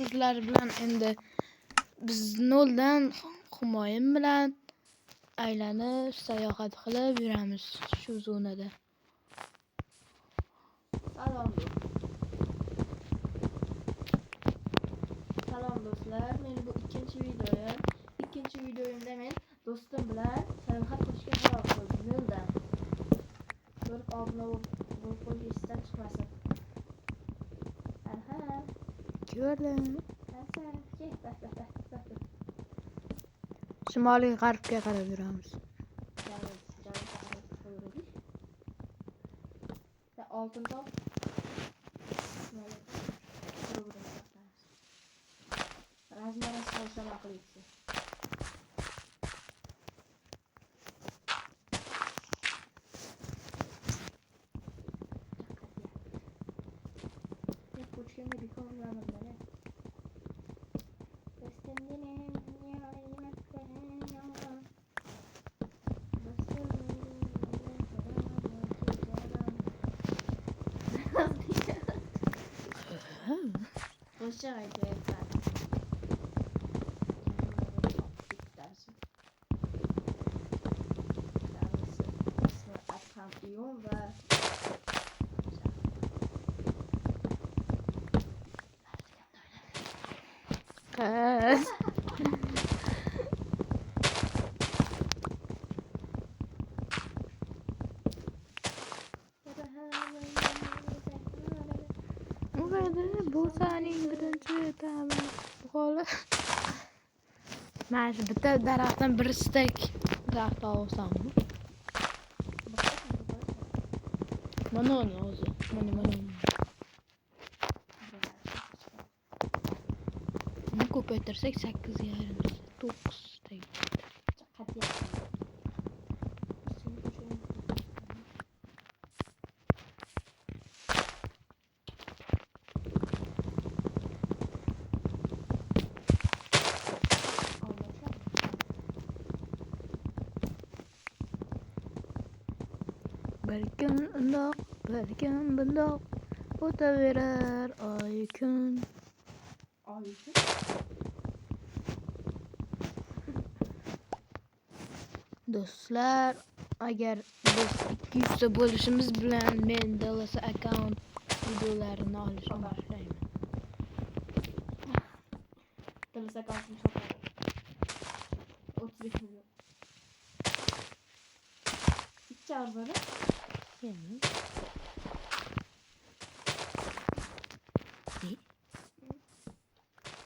sizlar bilan endi biz noldan Humoyim bilan aylanib sayohat qilib yuramiz shu zonada. Salom do'stlar, meni bu ikkinchi videoyim. Ikkinchi videoyimda men do'stim bilan sayohat qilishga qaror qildim yo'ldan. Ko'rib obuna bo'lib qo'yish esdan chiqmasin. Aha. Ko'rdim. Ket. Shimoliy g'arbga qarab yuramiz. Oltin top. Razmaraz qo'shama qilyapti. Ko'chganga bekor ulanibdi. Qo'shiq aytyapman. Adham va Qaz. Bu sening birinchi ta'min. Xo'la. Mana shu bitta daraxtdan bir stek daraxt olsammi? Mana uni o'zi. Mana. Buni ko'paytirsak 8,5 9 tey. Balkim undoq, balkim bundoq o'taverar oy kun. Do'stlar, agar biz 200 ta bo'lishimiz bilan men Dallas account videolarini olishni boshlayman. Dallas account'ni sotadi. 35 milyon. İki arzları. Yemi. Ne?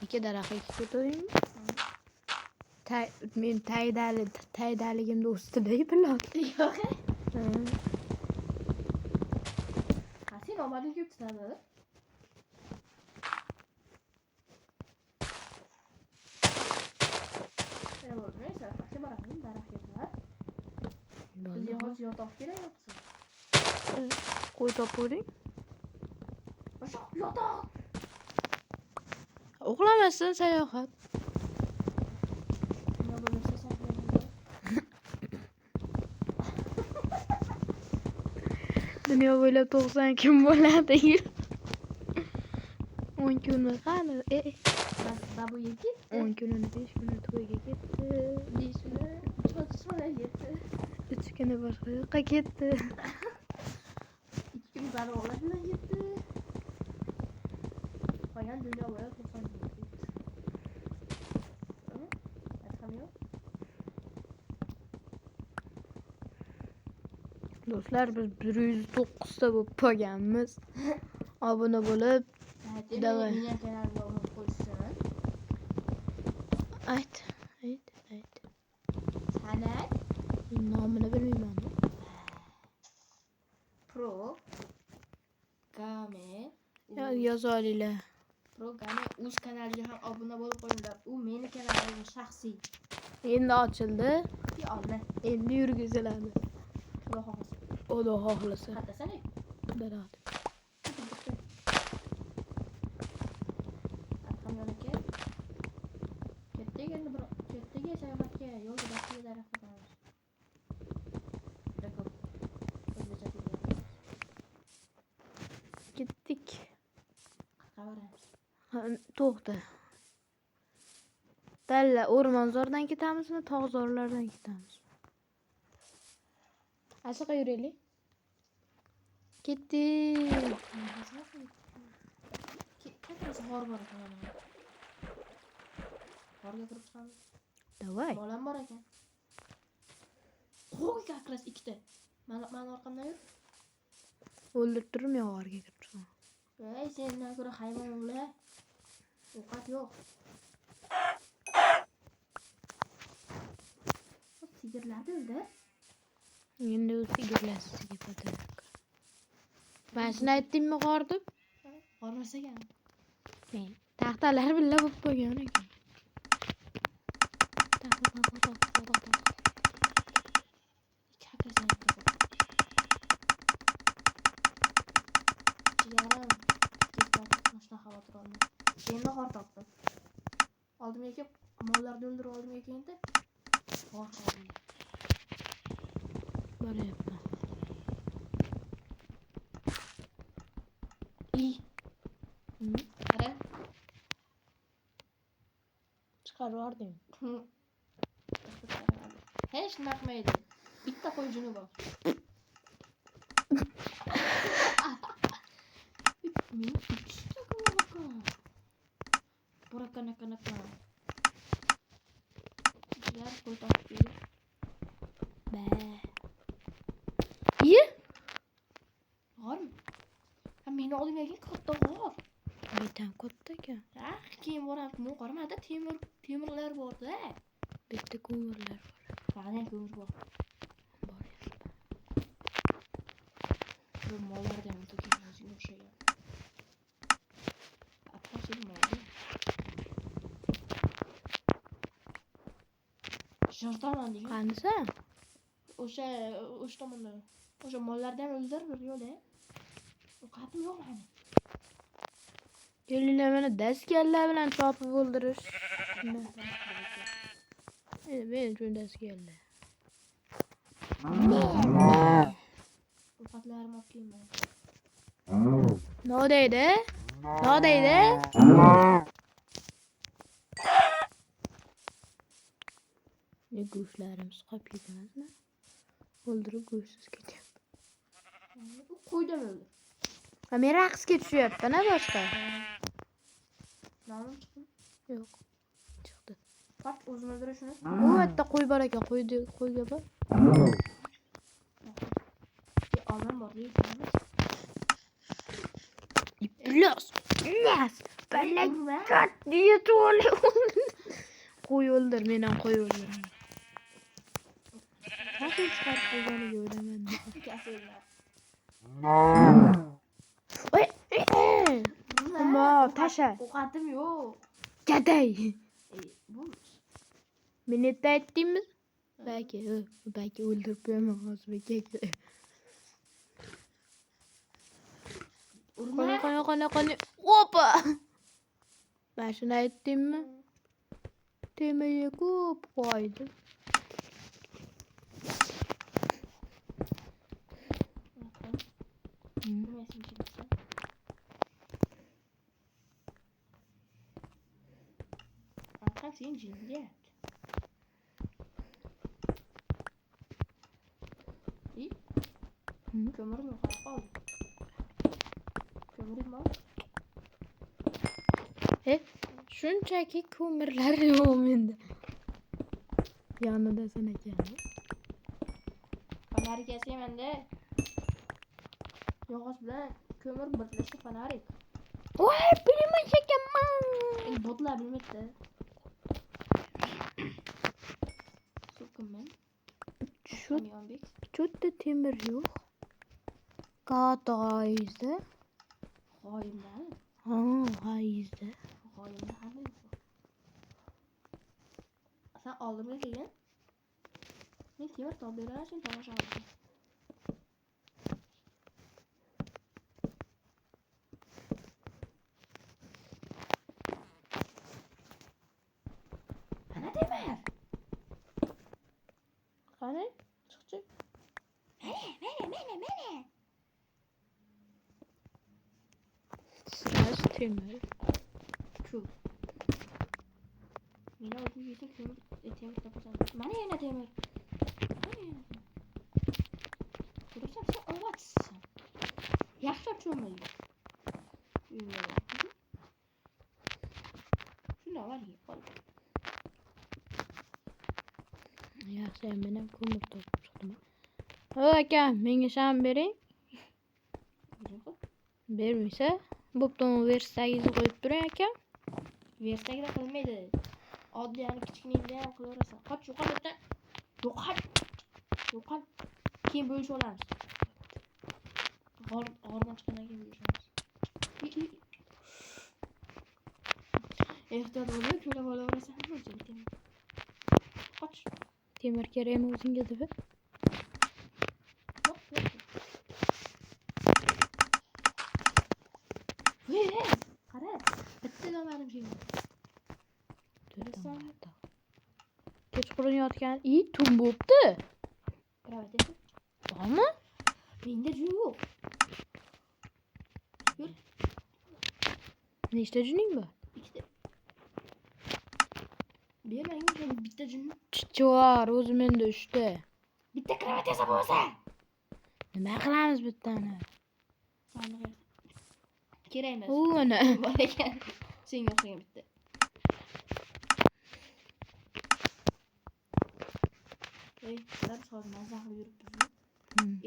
İki daraxtga ko'taring. Men taydaligimda ustidagi bilan. Yo'q. Ha, sen omading ko'p tutadi. Neyse, kaçta bırakayım, daraxt yeter. Biz yozga topib kerak yo'qsa. Qo'y topavering. O'sha yotoq. Uxlamasin sayohat. Dunyo bo'ylab 90 kun bo'ladi. 10 kunmi qani? Babu yeki. 10 kunini 5 kuni to'yga ketdi. 5 kuni cho'chishmalar yetdi. 3 kuni boshqa yoqqa ketdi. 2 kun zarog'lar bilan yetdi. Qolgan dunyo bo'ylab 90 kun ketdi. Adham yo'q. Do'stlar, biz 109 ta bo'lib qolganmiz. Obuna bo'lib, davay. Meni kanalimga obuna qo'yishsin. Ayt. Sanat Nomini bilmayman. Pro Game Yoza olinglar. Pro Game o'z kanaliga ham obuna bo'lib qo'yinglar. U meni kanalim shaxsiy. Endi ochildi. Olma. Endi yurgiziladi. Xudo xohlasa. Xudo xohlasa. Qatasana. Daradi. Adham yo'lga. Ketdik endi bir ketdik sayohatga. Yo'lda boshqa daraxt qilamiz. Ketdik. Ha, to'xta. Dalla o'rmonzordan ketamizmi, tog'zorlardan ketamizmi? Asaqa yuraylik. Ketdik. Kattasi xor bor ekan. Xorga kirib chiqamiz. Davay. Bolam bor ekan. Qo'y kakras ikkita. Mana orqamdan yur. O'ldirib turib yorga kirib chiqaman. Ey, sendan ko'ra hayvon o'g'li. Ovqat yo'q. Sigirlarni o'ldi. Endi u sigirlasiga patadi. Ben shuni aytdimmi g'or deb? G'ormas ekan. Men taxtalar billa bo'lib qo'ygan ekan. Kakras Jigarim. Mashina xavotir olma. Endi g'or topdim. Oldimga kelib, mollarni o'ldirib oldimga keldi. G'or qoldi. Boryapman. Qara. Chiqarib yubordim. Hech nima qilmaydi. Bitta qo'y juni bor. Burakana. Jigar qo'y topib keldi. Ba. Ye? G'ormi? Ha, meni oldimga kelib katta g'or. Bitan katta ekan. Ha, keyin boramiz. Bu g'ormada temirlar bor-da. Bitta ko'mirlar bor. Qani ko'mir bor. Boryapman. Bu mollardan o'tib o'xshagan. Apposil mollar. Jartaman degan. Qanisa? O'sha tomondan. O'sha mollardan o'ldirib yo'l-da. Ovqatim yo'q mani. Kelinglar mana daskallar bilan chopib o'ldirish. Men uchun daskallar. Ovqatlarim olib kelmayman. No deydi? No deydi? Ne go'shtlarimiz qolib ketmasin. O'ldirib go'shtsiz ketyapti. Qo'ydan o'ldi. Ha, men raqsga tushyapti-na boshqa. Nomim chiqdi. Yo'q. Chiqdi. Pat o'zini o'ldirishini. Bu yerda qo'y bor ekan, qo'yga bor. Olmam bor deydi. Iblis. Balakat diye to'li. Qo'y o'ldir, men ham qo'y o'ldiraman. Nasıl çıkarıp koyacağını göremedim. Oy! Ama taşa. Ovqatim yo'q. Gaday. Bu Minette ettiğimiz belki öldürüp yemem belki. Kone. Hoppa. Ben şuna ettim mi? Demeye kup koydu. Senin cinsiyet. İyi. Kömürüm yok. Al. Kömürüm var. Shunchaki ko'mirlar yo'q menda. Yonida san ekan. Fanarik yasaymanda. Yog'och bilan ko'mir birlashib fanarik. Voy, bilmas ekanman. Botlar bilmaydi. So'kimman. Cho'tta temir yo'q. Qatoyizda. G'oyimda. Ha, g'oyizda. G'oyimda hamma yo'q. Sen oldimga kelgan. Men temir topib beraman, sen tomosha olasan. Ana temir. Qani? Chiqchi. Mene. Slash temir. Shu. Meni o'zing yesang temir topasan. Mana yana temir. Ko'rsan sen ovatsan. Yaxshi cho'maydi. Shunda var ya. Yaxshi, men ham ko'mir topib chiqdim. Aka, menga sham bering. Bermasa, bo'pti, verstagizni qo'yib turing aka. Versagida qilmaydi. Oddiy yani kichikligida ham qilaverasan. Qoch, yo'qol o'tdan. Yo'qol. Keyin bo'lishib olamiz. G'ordan chiqqandan keyin bo'lishib olamiz. Ehtiyot bo'lib, ko'rib olaverasan. Qoch. Temir kerakmi o'zingga deb? Yo'q. Qara. Bitta olmadim shuni. Kechqurun yotgan tun bo'pti. Kravat esa. Bormi? Menda jun yo'q. Yur. Nechta juning bor? Ikkita. Bermang, bitta jun. Chichvar, o'zi menda 3 ta. Bitta kravat esa bo'lsa. Nima qilamiz bittani? Sandiq. Kerak emas. U ana. Bor ekan. Senga o'xshagan bitta. Ular hozir mazza qilib yuribmiz.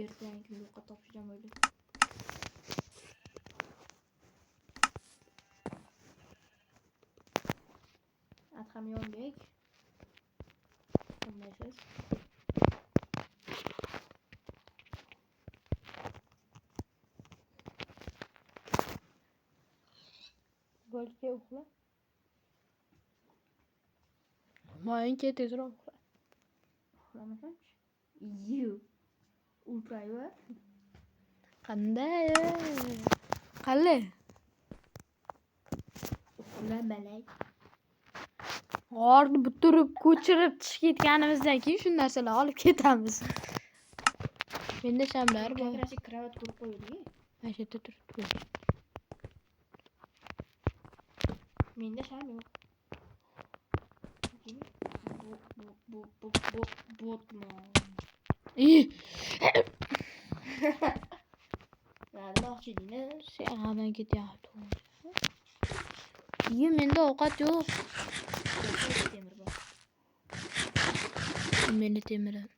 Ertangi kunda yo'qqa topshirgan bo'ldik. Adham Yonbek. Qilmaysiz. Bo'lga uxla. Moyinga tezroq uxla. Uxlamasanchi? Yu. Ultrayver. Qanday? Qalay? Uxlamalay. G'orni bitirib, ko'chirib chiqib ketganimizdan keyin shu narsalarni olib ketamiz. Menda shamlar bor. Kakrasi kravat qurib qo'ydik. Mana shu yerda turibdi. Menda sham yo'q. Botman. Namoqchidingmi? Siyag'adan ketyapti. Menda ovqat yo'q. Temir bor. Meni temirim.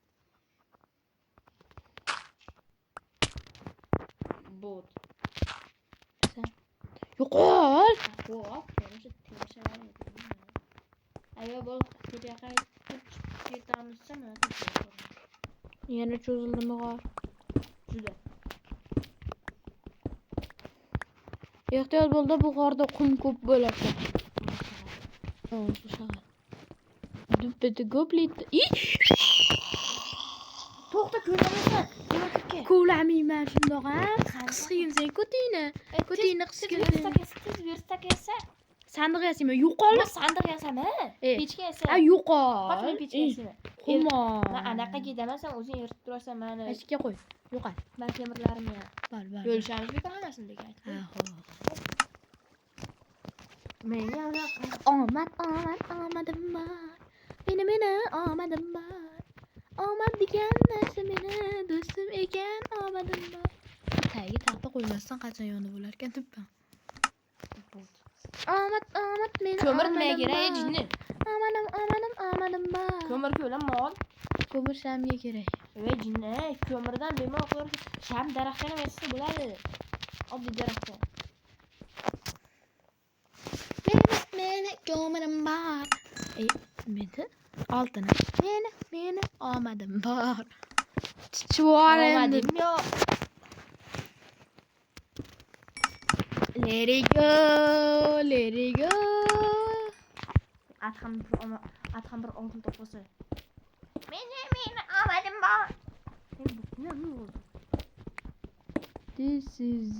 Bot. Yo'qol. Bot. Ayo bol ketayaqay. Ketamizmi? Yana cho'zildimi g'or? Juda. Ehtiyot bo'ldi, bu g'orda qum ko'p bo'ladi. Dubbeti ko'playdi. To'xta, ko'rmamaysan. Ko'lamayman shundoq ham. Qisqin sen ko'tingni. Ko'tingni qisqin. Verstak esa. Sandiq yasayman. Yo'qol. Sandiq yasami? Pechka yasa. Ha, yo'qol. Qochma pechka yasami. Xumo. Men anaqa ketaman, sen o'zing eritib turasan meni. Pechka qo'y. Yo'qol. Men temirlarimni ham. Bor. Bo'lishamiz bu hammasini degan aytdim. Ha, xo'p. Menga Omadim bor. Meni omadim bor. Omad degan narsa meni do'stim ekan, omadim bor. Tagiga taxta qo'ymasdan qachon yonib bo'lar ekan debman. Omad meni. ko'mir nimaga kerak, jinni? Omadim bor. Ko'mir ko'lam mol. Ko'mir shamga kerak. Ey jinni, ko'mirdan bemalol qo'yib sham daraxtdan ham yasasa bo'ladi. Oddiy daraxtdan. Meni ko'mirim bor. Meni oltinim. Meni omadim bor. Chichvorim. Omadim yo'q. Let it go. Adham bir oltin topsa. Meni omadim bor. Nima bo'ldi? This is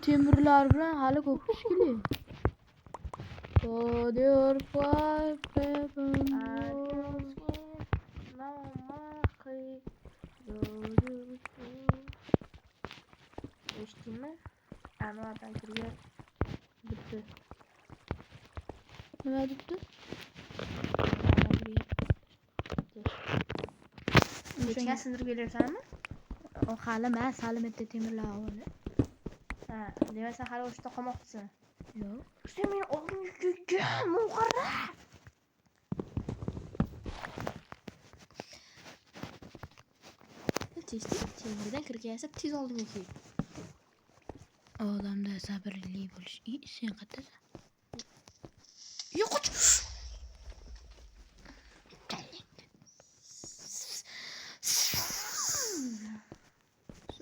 temirlar bilan hali ko'p ish kerak. Your Eshitdingmi? Anvardan kirgan bir Nima debdi? Pechga sindirib kelayapsanmi? O hali emas, hali bitta temirlar avvali. Ha, demak sen hali o'shda qolmoqchisan. Yo'q. Sen meni oldimga kelgan, muqarra. Tez temirdan kirgaysa tez oldimga kel. Odamda sabrli bo'lish. Sen qayerdasan? Yo'q.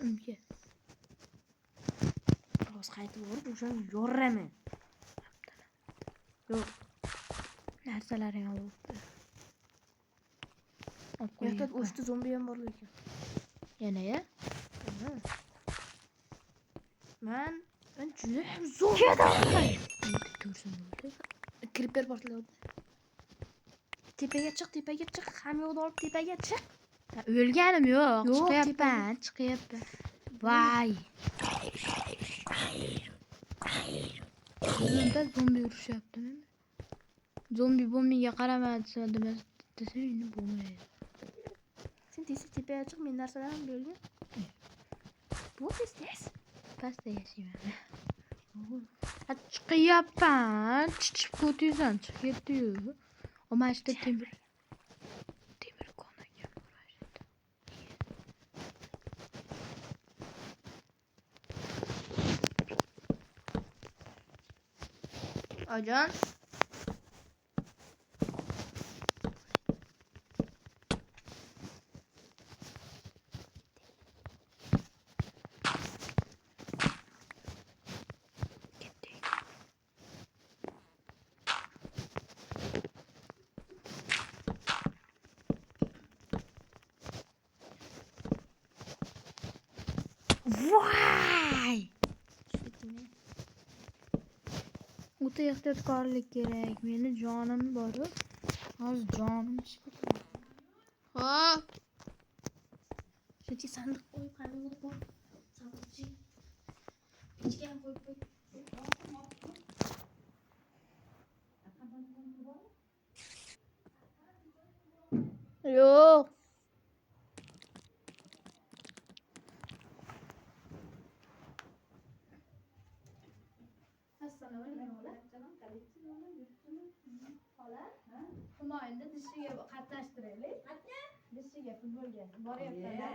Unga. Rost qaytib borib o'shani yo'raman. Yo'q. Narsalaring olibdi. Bu yoqda o'shda zombi ham bor lekin. Yana-ya? Men juda ham zo'r Ko'rsin bo'ldi. Creeper portladi. Tepaga chiq. Hamma yo'lni olib tepaga chiq. O'lganim yo'q. Yo'q, Chiqyapman. Voy. Bunda zombi urushyaptimi? Zombiga qaramadi desang bo'lmaydi. Sen tepaga chiq, men narsalarim bo'lgan. Bu tez. Pastda yashayman. Chiqyapman. Chichib ko'tysan, chiqib ketdi-yu. Mana shu temir konaga borashdi. Ojon. Voy! O'ta ehtiyotkorlik kerak. Meni jonim bor-ku. Hozir jonim chiqib. Hop. Şöyle sandık koyup karnını koy. Sandıkçı. İçken koy. Yo'q. Humoyinda dishiga qatnashtiraylik. Dishiga futbolga boryaptilar.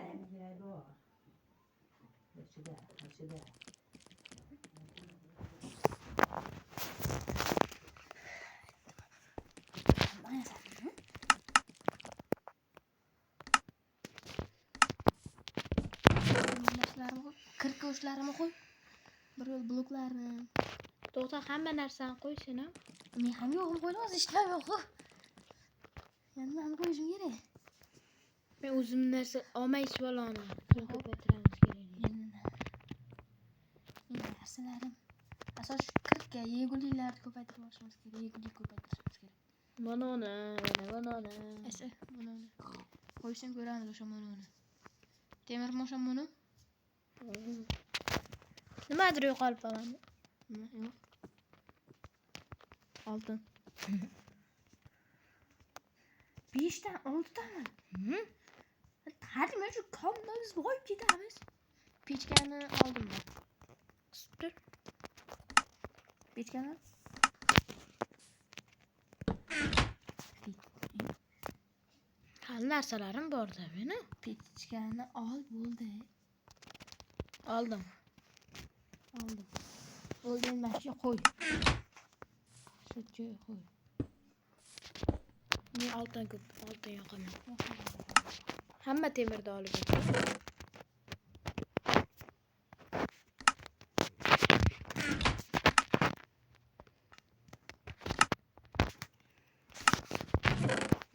Kirko'shlarimi qo'y. Bir yo'l bloklarni. To'xta, hamma narsani qo'y sen ham. Men ham yo'g'im qo'ydim, hozir ishlam yo'q. Yana ham qo'yishim kerak. Men o'zim narsa olmay ishvaloni. Ko'paytiramiz kerak. Mening narsalarim. Asos shu kirkka yeguliklarni ko'paytirib olishimiz kerak. Yegulik ko'paytirishimiz kerak. Banana. Esa, buni qo'yishim ko'ramiz o'sha buni. Temirmi o'sha buni? Nimadir yo'qolib qolgandi. Yo'q. Oltin. 5 dan 6 tami? Hadi men shu komda biz boyib ketamiz. Pechkani oldim men. Super. Pechkani. Hali narsalarim bor-da meni. Pechkani ol bo'ldi. Oldim. Bo'ldi, mana shu qo'y. Shu joyga qo'y. Men oltin yoqaman. Hamma temirni olib ketdi.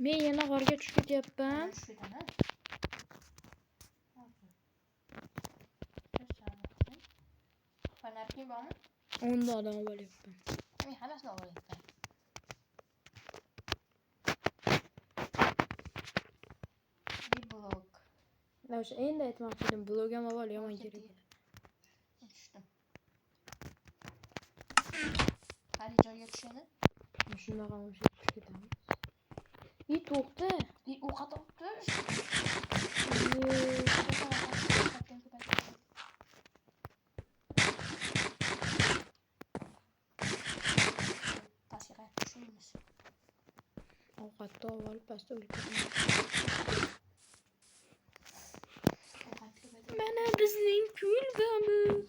Men yana g'orga tushib ketyapman. Fanarking bormi? 10 ta odam bo'lyapman. Men hammasini olyapman. Bir blok. O'sha endi aytmoqchi edim, blog ham avval yomon kerak. Tushdim. Hali joyga tushadi. Şuna kalmış etmiş gidemiz. İyi to'xta. Bir o kadar düş. Taşırak düşünmüş. Ovqatda olib pastda o'lib ketaman. Mana bizning kulbamiz.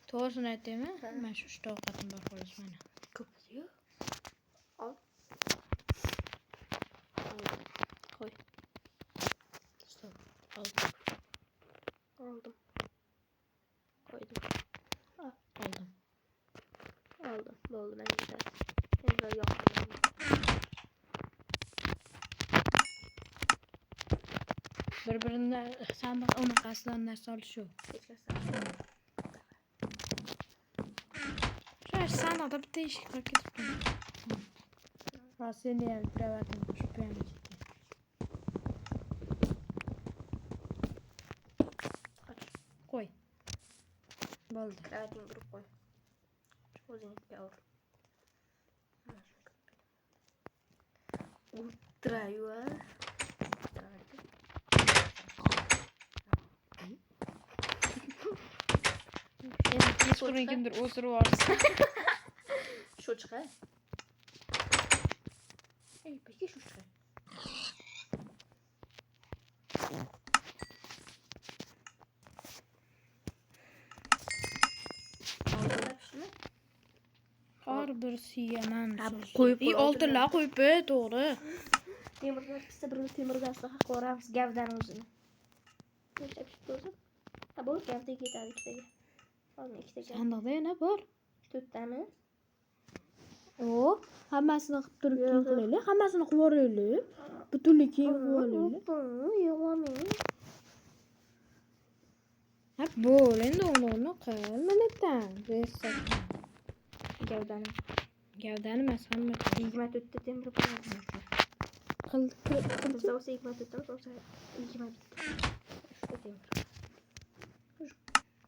To'g'risini aytaymi? Men shu 3 ta ovqatim bor xolos mana. Ko'p yo'q. Al. Qo'y. Stop. Al. Aldım. Koydum. Aldım. Aldım. Oldu ben güzel. Güzel yaptım. Bir-birinden sandiq unaqasidan narsa olishuv. Shu sandiqda bitta eshik qolib ketibdi. Ha, seni ham kravatim qo'shib qo'yaman. Qo'y. Bo'ldi. Kravating burib qo'y. O'zingga ur. Ultrayva. Endi kechqurun kimdir o'sirib yuborsa. Shu chiqay. Ey, peki shu chiqay. Har birisi yaman. Qo'yib oltinlar qo'yib to'g'ri. Temirlar pista bir temirdan so'qa qo'ramiz gavdan o'zini. Nechta pista o'zi? Ha, bu gavda ketadi ikkitaga. Olma ikkitaga. Sandiqda yana bor. To'rttami? O, hammasini qilib turib keyin qilaylik. Hammasini qilib yuboraylik. Butunlik keyin qilib olaylik. Yo'qmi? Ha, bo'l, endi uni qil. Millatdan. Gavdani. Gavdani emas, hamma. 24 ta temir qo'yamiz. Bizda olsa 24 ta, olsa 24 ta. Shunda temir.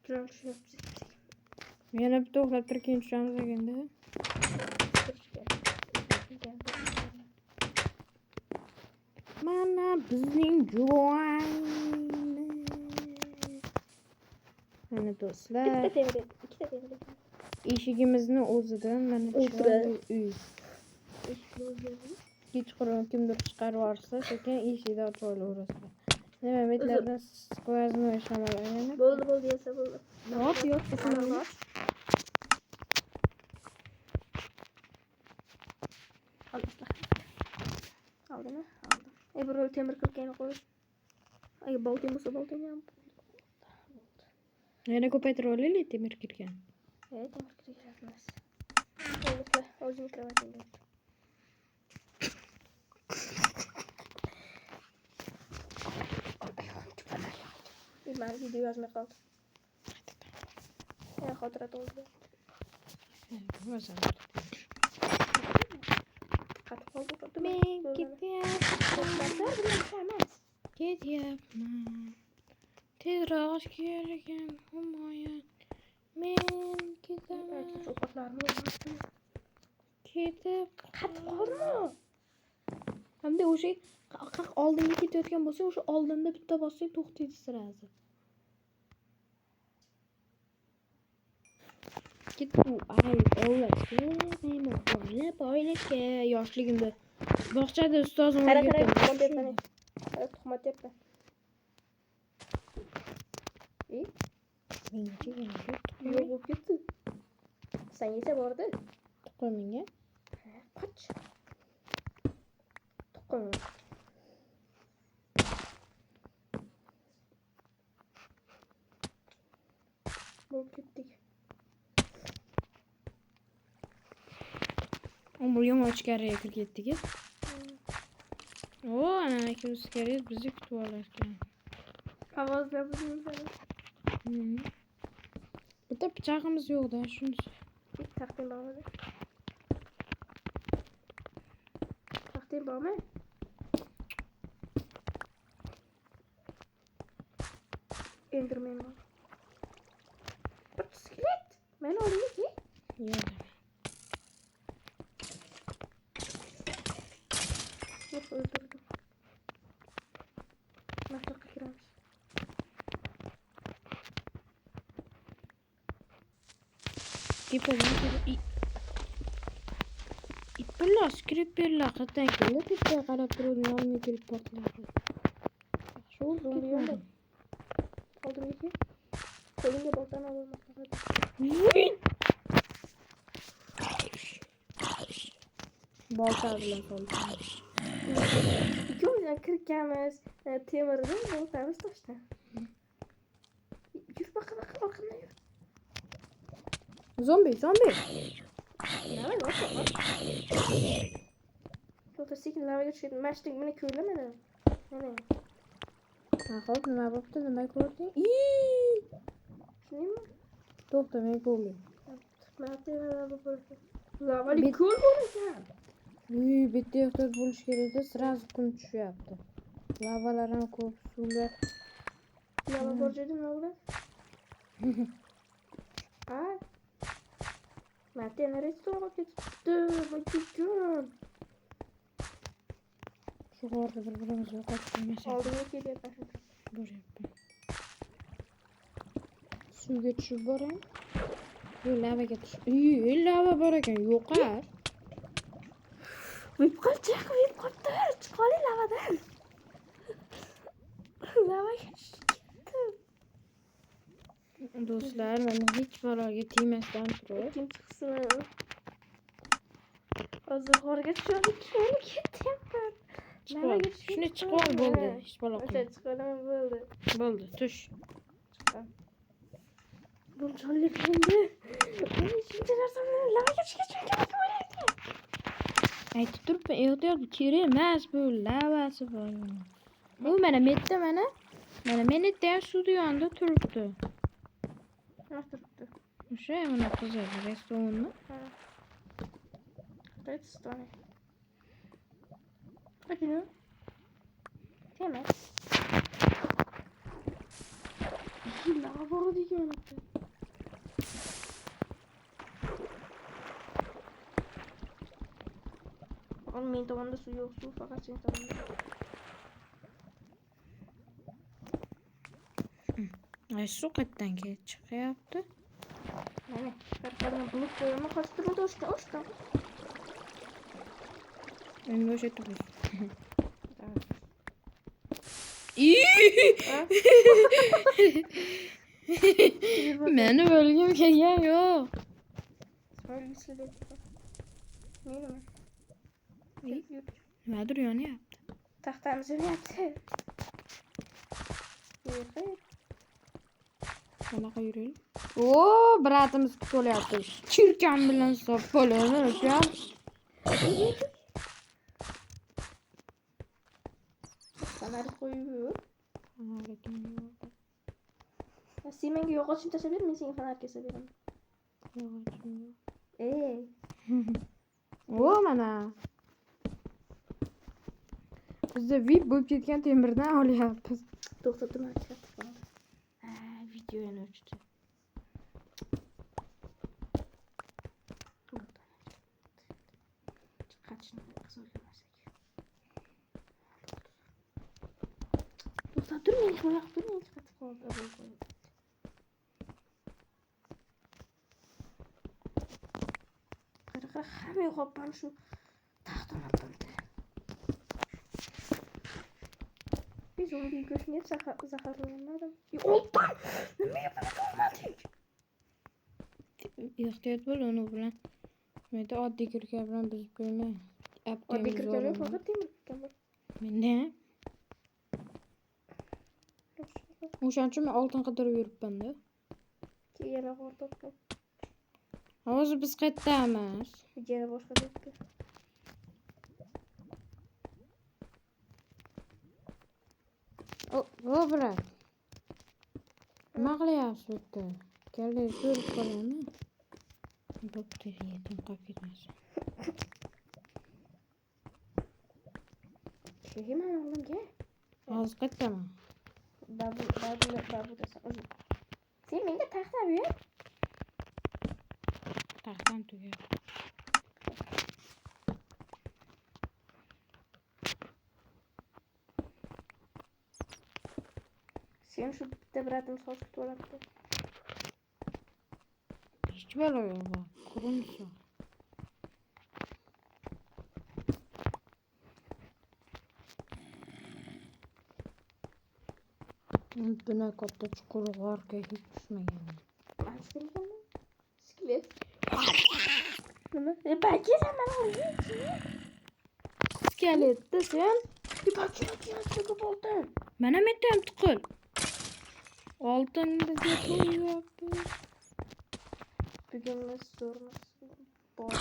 Tushunib. Yana bitta o'xlab turib keyin tushamiz ekanda. Mana bizning joy. Mana do'stlar, Bitta temir, ikkita temir. eshigimizni o'zidan mana O'tiradi. uy. Kechqurun kimdir chiqarib yuborsa, sekin eshikni ochib olaverasizlar. Nima metlardan qo'yasizmi shamol aylanib? Bo'ldi desa bo'ldi. Yo'q, Ananas. Aldimi? Aldım. Bir rol temir kırkayını koy. Ay baltayım olsa baltayım ya. Yana ko'paytirib olaylik temir kirgan. Evet temir kırkayını. Oldu. O'zing kravatingga. Ben video yazmaya kaldım. Ya hatırat oldu. Bo'lmasa. Katıp oldu. Men ketyapman. Tezroq kelgin humoyat. Men ketaman. Sokaklarını olmasın. Ketib Katıp olma. hamda o'sha oldinga ketayotgan bo'lsa, o'sha oldinda bitta bossang to'xtaydi sirasi. Ketdi ay o'ylashga, men o'ylashga yoshligimda bog'chada ustozim Qara tuhmat etme. Qara tuhmat etme. İyi. Yok bu gitti. Sen yese bu arada. Tuqqan menga. Kaç. Tuqqan. Bu gittik. Bu yom ochgariga kirib ketdik. O, ana ikimiz kerak bizni kutib olarkan. Havazla bizim sana. Bitta pichog'imiz yo'q-da, shunisi. Taxting bormi? Taxting bormi? Enderman var. Bir iskelet. Ben oraya ki. Yo'q. Yok öldürdüm. Nasıl kırarız? İpirler, skripirler, hatta kelib bitta qarab turib, olmay kelib portlaydi. Yaxshi oldu, Zombi ketmadi. yo'q. Aldım iki. Kolunga baltani olmasın hadi. Balta bilan soldi. İkimiz de kırkamiz. Temirden baltamiz toshdan. Yürü bakın. Yürü. Zombi. Ne var lan? Yoksa sekin lavaga tushadi. Mashting buni ko'rlamadi. Mana. Xo'p, nima bo'pti? Nima ko'rding? Shuningmi? To'xta, men ko'rdim. Lavali Bit- ko'l bor ekan. Bitta ehtiyot bo'lish kerakda, sразу kun tushyapti. Lavalar ham ko'p, suvlar. Lava bor joyda nima bo'ladi? Ha? Mate neresi ketibdi? Bakayım. Shu g'orda bir-birimizni yo'qotib Oldimga kelyapman. boryapman. Suvga tushib boray. Lavaga tushib. Lava bor ekan, yo'qar. Vip qoldi. Chiqoli lavadan. Lavaga ketdim. Do'stlar, mana hech baloga tegmasdan turib. Kim chiqsin? Hozir g'orga tushib ketyapman. Lavaga Shuni chiqib ol, bo'ldi. Hech balo O'sha qilma. chiqaram bo'ldi. Bo'ldi, tush. Bu jonlik endi. Men shuncha narsani lavaga tushgach o'ylayapman. Aytib turibman, ehtiyot kerak emas bu lavasi bor. Bu mana metda mana menitda ham suvni yonida turibdi. Nima turibdi? O'sha mana qizil restoranmi? Redstone. Bakın. Hemen. Lava boru diye unuttum. Oğlum benim tavanda su yok. Su fakat senin tavanda. Ay su qayerdan kelib chiqyapti? Mana. Karkardan bulut koyma kaçtırma da hoşta. Endi o'sha yerda bo'l. Meni o'lgim kelgan yo'q. Söylesi de. Neydi mi? Nimadir yonyapti. Tahtamızı yaptı. Hayır. Qanaqa yuraylik? Oo, bratimiz kutib Chirkam bilan hisob bo'ladi, o'sha. Kamerayı koyuyor. Sen beni yok açıp taşabilir misin? Seni fener kesebilirim. O mana. Bizda VIP bo'lib ketgan temirdan olyapmiz. To'xtatdim aytib qoldi. Video yana o'chdi. Qachon qizilmasak. To'xtatib meni qo'yaq turmay chiqib qoldi. Qara hamma yo'qolib mana shu taxtani oldi. Biz onu bir göçmeye zaharlanmadım. Oldu! Ne yapamadık? Ehtiyot bo'l uni bilan. Menda oddiy kirka bilan buzib qo'yma. Oddiy kirka yo'q, faqat temir kirka bor. Menda o'shaning uchun men oltin qidirib yuribman-da. Yana qo'rqib. Hozir biz qayerdamiz? Yana boshqa joyda. O brat. Nima qilyapsiz bu yerda? Kelib ko'rib qolaymi? Bo'pti, yetim qolib ketmasin. Şeyim oğlum gel. Hozir qayerdaman? babu desem uzun. Sen menga taxta ber. Taxtam tugar. Sen shu bitta bratim soch kutib olibdi. Hech balo yo'q bu. Ko'rinsa. Buna katta chuqur g'orga hech tushmagan. Askelmi? Skelet. Nima? Bakiraman men. Skeletda sen Bakira bo'ldi. mana menda ham tiqil. Oltinda deb qo'yapmiz. Bugunimiz zo'rmiz. Bor.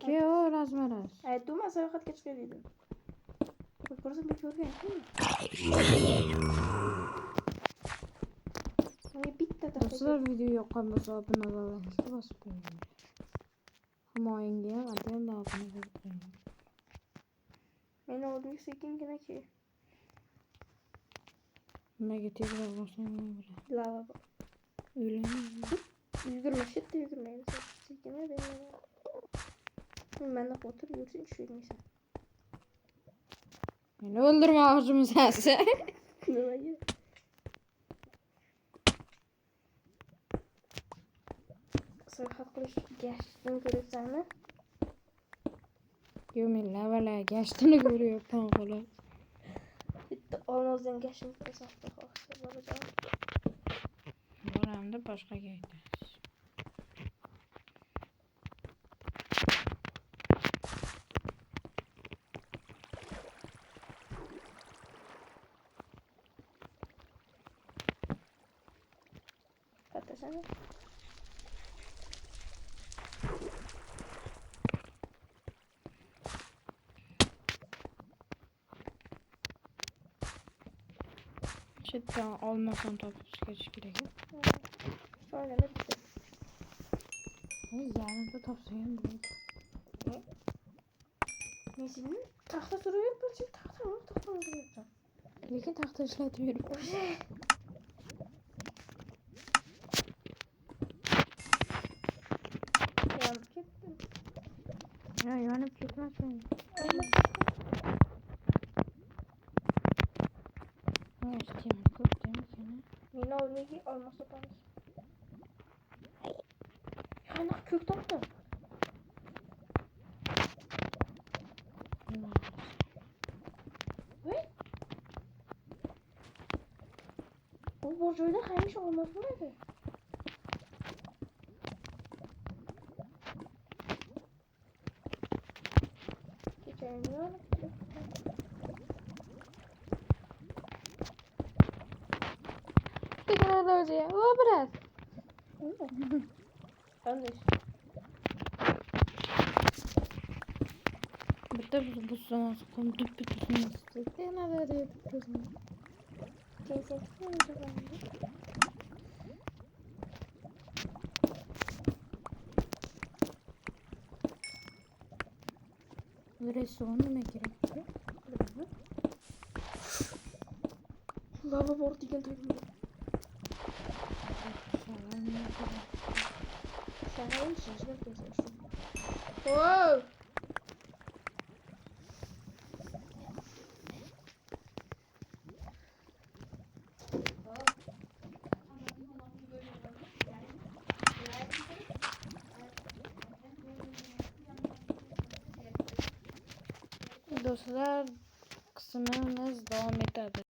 Ke o razmaraz. Aytdim, sayohatga chiqaylik. Ko'rsa bir ko'rgan. Menga bitta taxta. Do'stlar video yoqqan bo'lsa obuna bo'ling, bosib qo'ying. Himoyangga ham adenda obuna bo'lib qo'ying. Meni oldimga sekingina-ki. Nimaga tezroq bosang bo'lar. Lava bor. O'ylayman. Yugurma, shitda yugurmaymiz. Sekingina bemalol. Menda o'tirib yursang tushmaysan. Meni o'ldirmoqchimisan sen? Nimaga? Sayohat qilish gashtini ko'ryapsanmi? Yo'q, men lavalar gashtini ko'ryapman xolos. Bitta olmozdan gashtini ko'rasan, xudo xohlasa bolajon. Boramda boshqaga aytasiz. Katasana. Chetdan olmasam topib ketish kerak. Sonra bitti. Yarimta topsa ham bo'ladi. Men seni taxta so'rayapman, sen taxta so'rayapsan. Lekin taxta ishlatib yuribman. Yonib ketdim. Ya yonib ketmasin. Temir ko'p demakana. Meni oldimga olmos topamiz. Qanaqa ko'k topdim? Voy. Bu joyda hamisha olmos bo'ladi. Kechayimdan Teknologiya, o brat. qanday? Bitta bu zamonsa kom dub bitsin. Yana da deb ko'zim. Sen tutmayacağım. Restoran nima kerak? Lava bor degan tagim. Sen şişme kesin. Wow. Do'stlar, qismimiz davom etadi.